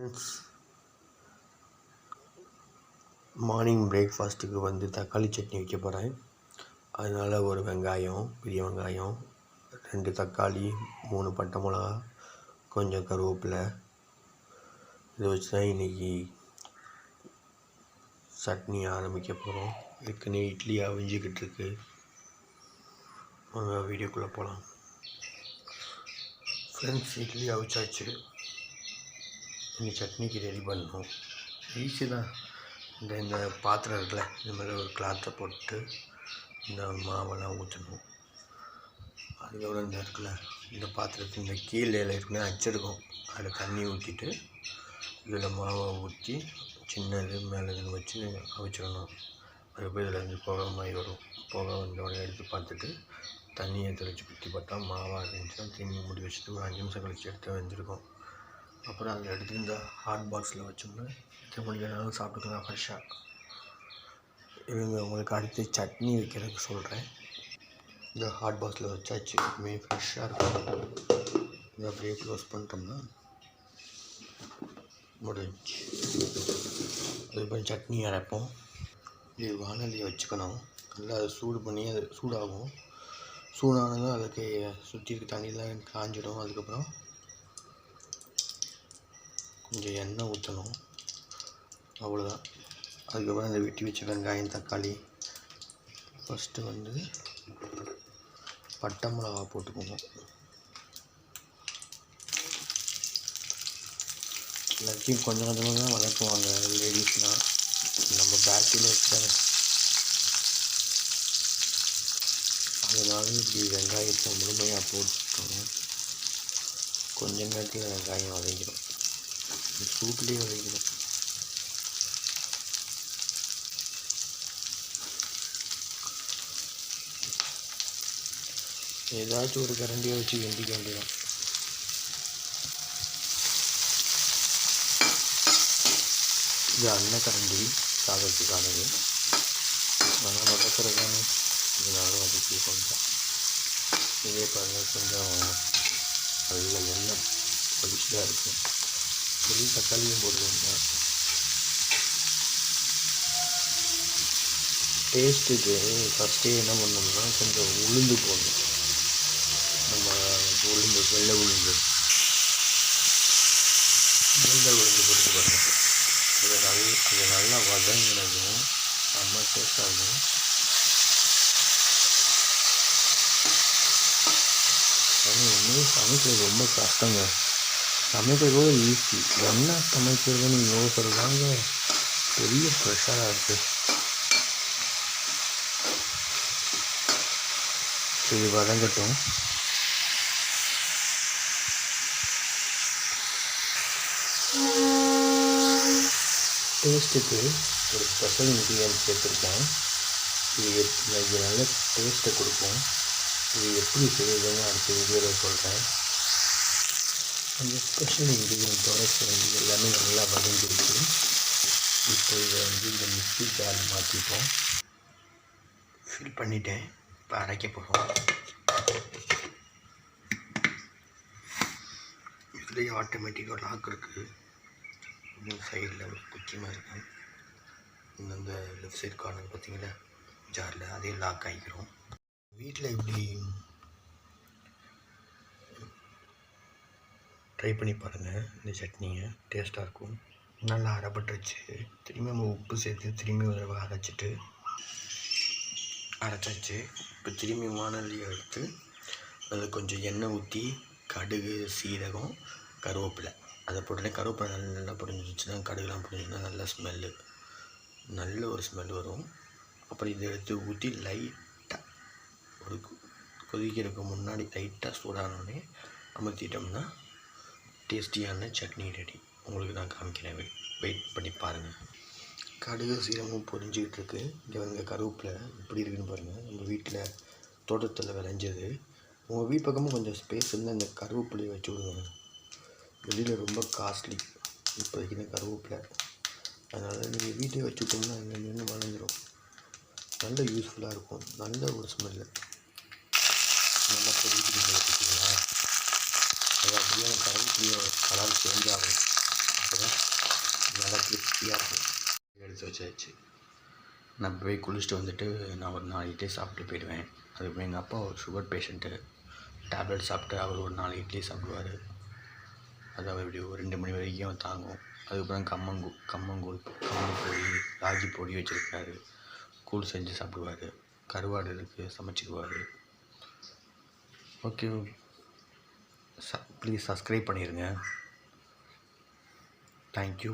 Friends, morning பிரேக்ஃபாஸ்ட்டுக்கு வந்து தக்காளி சட்னி வைக்க போகிறேன். அதனால் ஒரு வெங்காயம், பெரிய வெங்காயம், 2 தக்காளி, 3 பட்டை மிளகா, கொஞ்சம் கருவேப்பிலை, இதை வச்சு தான் இன்றைக்கி சட்னி ஆரம்பிக்க போகிறோம். ஏற்கனவே இட்லி அவிஞ்சிக்கிட்டு இருக்கு. வீடியோக்குள்ளே போகலாம். ஃப்ரெண்ட்ஸ், இட்லி அவிச்சாச்சு. இனி சட்னிக்கு ரெடி பண்ணணும். ஈஸி தான். இந்த பாத்திரம் இருக்குல்ல, இந்த மாதிரி ஒரு கிளாத்தை போட்டு இந்த மாவெல்லாம் ஊற்றணும். அதுக்கப்புறம் இந்த இருக்குல்ல, இந்த பாத்திரத்தில் இந்த கீழே இருக்குன்னா அச்சிருக்கும், அதில் தண்ணி ஊற்றிட்டு இதில் மாவை ஊற்றி சின்னது மேலே இதுன்னு வச்சு அவிச்சிடணும். அதுக்கப்புறம் இதில் இருந்து புகை மாதிரி வரும். புகை வந்தோடனே எடுத்து பார்த்துட்டு தண்ணியை தெளித்து குத்தி பார்த்தா மாவாக இருந்துச்சுன்னா திரும்பி மூடி வச்சுட்டு ஒரு 5 நிமிஷம் கழிச்சு எடுத்து வந்துருக்கும். அப்புறம் அதை எடுத்து இந்த ஹாட் பாக்ஸில் வச்சோம்னா எத்தனை மணிக்கு வேணாலும் சாப்பிட்டுக்கலாம் ஃப்ரெஷ்ஷாக. இவங்க உங்களுக்கு அடுத்து சட்னி வைக்கிறதுக்கு சொல்கிறேன். இந்த ஹாட் பாக்ஸில் வச்சாச்சு, எப்பவுமே ஃப்ரெஷ்ஷாக இருக்கும். இதை அப்படியே க்ளோஸ் பண்ணிட்டோம்னா முடிஞ்சு. அதுக்கப்புறம் சட்னி அரைப்போம். இது வானலியை வச்சுக்கணும். நல்லா அதை சூடு பண்ணி அது சூடாகும். சூடானதும் அதுக்கு சுற்றி இருக்க தண்ணியெலாம் காஞ்சிடும். அதுக்கப்புறம் கொஞ்சம் எண்ணெய் ஊற்றணும், அவ்வளோதான். அதுக்கப்புறம் இந்த வெட்டி வச்ச வெங்காயம், தக்காளி, ஃபஸ்ட்டு வந்து பட்டை மிளகா போட்டுக்குவோம். எல்லாத்தையும் கொஞ்சம் கொஞ்சமாக தான் வளர்க்குவாங்க லேடிஸ்லாம். நம்ம பேச்சுலர்ஸ் தானே, அதனால இப்படி வெங்காயத்தை முழுமையாக போட்டுக்கணும். கொஞ்ச நேரத்தில் வெங்காயம் வதங்கிடும், சூட்லேயே வதங்கிடும். ஏதாச்சும் ஒரு கரண்டியை வச்சு வெந்திக்க வேண்டியதான். இது அன்னக்கரண்டி சாதத்துக்கானது. அதனால் வதக்கிறதானே, இதனால வதக்கி கொஞ்சம் இதே பாருங்கள். கொஞ்சம் நல்ல எண்ணெய் கொதிச்சுதான் இருக்கும். வெளியே தக்காளியும் போட்டுக்கோங்க. டேஸ்ட்டுக்கு ஃபஸ்ட்டே என்ன பண்ணோம்னா கொஞ்சம் உளுந்து போடணும். நம்ம உளுந்து, வெள்ளை உளுந்து போட்டு பாருங்கள். இது நல்லா வதங்கினதும் செம்ம டேஸ்ட்டாக இருக்கும். இன்னும் சமைக்கிறது ரொம்ப கஷ்டங்க. சமைக்கிறது கூட ஈஸி, என்ன சமைக்கிறதுன்னு யோசிக்கிறதாங்க பெரிய ப்ரெஷராக இருக்குது. இது வதங்கட்டும். டேஸ்ட்டுக்கு ஒரு ஸ்பெஷல் இன்க்ரீடியன்ட் சேர்த்துருக்கேன். இது நல்ல டேஸ்ட்டை கொடுக்கும். இது எப்படி செய்யுதுன்னு அடுத்த வீடியோவில் சொல்கிறேன். அந்த ஸ்பெஷல் இன்க்ரீடியன்ட்டோட சேர்ந்து எல்லாமே நல்லா வதங்கிடுச்சு. இப்போ இதை வந்து இந்த மிக்ஸி ஜார் மாற்றிப்போம். ஃபில் பண்ணிட்டேன். இப்போ அரைக்க போகிறோம். இதுலேயே ஆட்டோமேட்டிக்காக லாக் இருக்குது. சைடில் ஒரு குச்சி மாதிரி இருக்கும். இந்த லெஃப்ட் சைடு கார்னர் பார்த்தீங்கன்னா ஜாரில் அதே லாக் ஆகிக்கிறோம். வீட்டில் இப்படி ட்ரை பண்ணி பாருங்கள். இந்த சட்னியை டேஸ்ட்டாக இருக்கும். நல்லா அரைப்பட்டுருச்சு. திரும்பி நம்ம உப்பு சேர்த்து திரும்பி ஒரு தடவை அரைச்சாச்சு. இப்போ திரும்பி வானலி எடுத்து அதில் கொஞ்சம் எண்ணெய் ஊற்றி கடுகு, சீரகம், கருவேப்பிலை அதை போட்டோன்னே கருவேப்பிலை நல்லா பொரிஞ்சிச்சுன்னா, கடுகுலாம் பொரிஞ்சுன்னா நல்ல ஒரு ஸ்மெல் வரும். அப்புறம் இதை எடுத்து ஊற்றி லைட்டாக ஒரு கொதிக்கிறதுக்கு முன்னாடி லைட்டாக சூடானோடனே அமர்த்திட்டோம்னா டேஸ்டியான சட்னி ரெடி. உங்களுக்கு நான் காமிக்கிறேன், வெயிட் பண்ணி பாருங்கள். கடுகு, சீரகமும் பொரிஞ்சிக்கிட்டு இருக்குது. இங்கே வந்து கருவேப்பிலை எப்படி இருக்குதுன்னு பாருங்கள். நம்ம வீட்டில் தோட்டத்தில் விளைஞ்சது. உங்கள் வீட்டு பக்கமும் கொஞ்சம் ஸ்பேஸ் இருந்தால் இந்த கருவேப்பிலையை வச்சு விடுங்க. வெளியில் ரொம்ப காஸ்ட்லி இப்போதைக்கு இந்த கருவேப்பிலை. அதனால் நீங்கள் வீட்டை வச்சுட்டோம்னா அங்கே நின்று வளைஞ்சிரும். நல்ல யூஸ்ஃபுல்லாக இருக்கும். நல்ல ஒரு ஸ்மெல்லு. நல்லா பொரிக்கிட்டு வச்சுக்கிங்களா, அது அப்படியே கருவேப்பிலையோட கலர் சேஞ்ச் ஆகும். நல்லா கிறிஸ்பியாக இருக்கும். எடுத்து வச்சாச்சு. நான் போய் குளிச்சுட்டு வந்துட்டு நான் ஒரு 4 இட்லி சாப்பிட்டு போயிடுவேன். அதுக்கப்புறம் எங்கள் அப்பா ஒரு சுகர் பேஷண்ட்டு, டேப்லெட் சாப்பிட்டு அவர் ஒரு 4 இட்லி சாப்பிடுவார். அது அவர் இப்படி ஒரு 2 மணி வரைக்கும் தாங்கும். அதுக்கப்புறம் கம்மங்கூழ் பொடி, ராகி பொடி வச்சுருக்காரு, கூழ் செஞ்சு சாப்பிடுவார். கருவாடு இருக்குது, சமைச்சிக்குவார். ஓகே, ப்ளீஸ் சப்ஸ்கிரைப் பண்ணிடுங்க. தேங்க்யூ.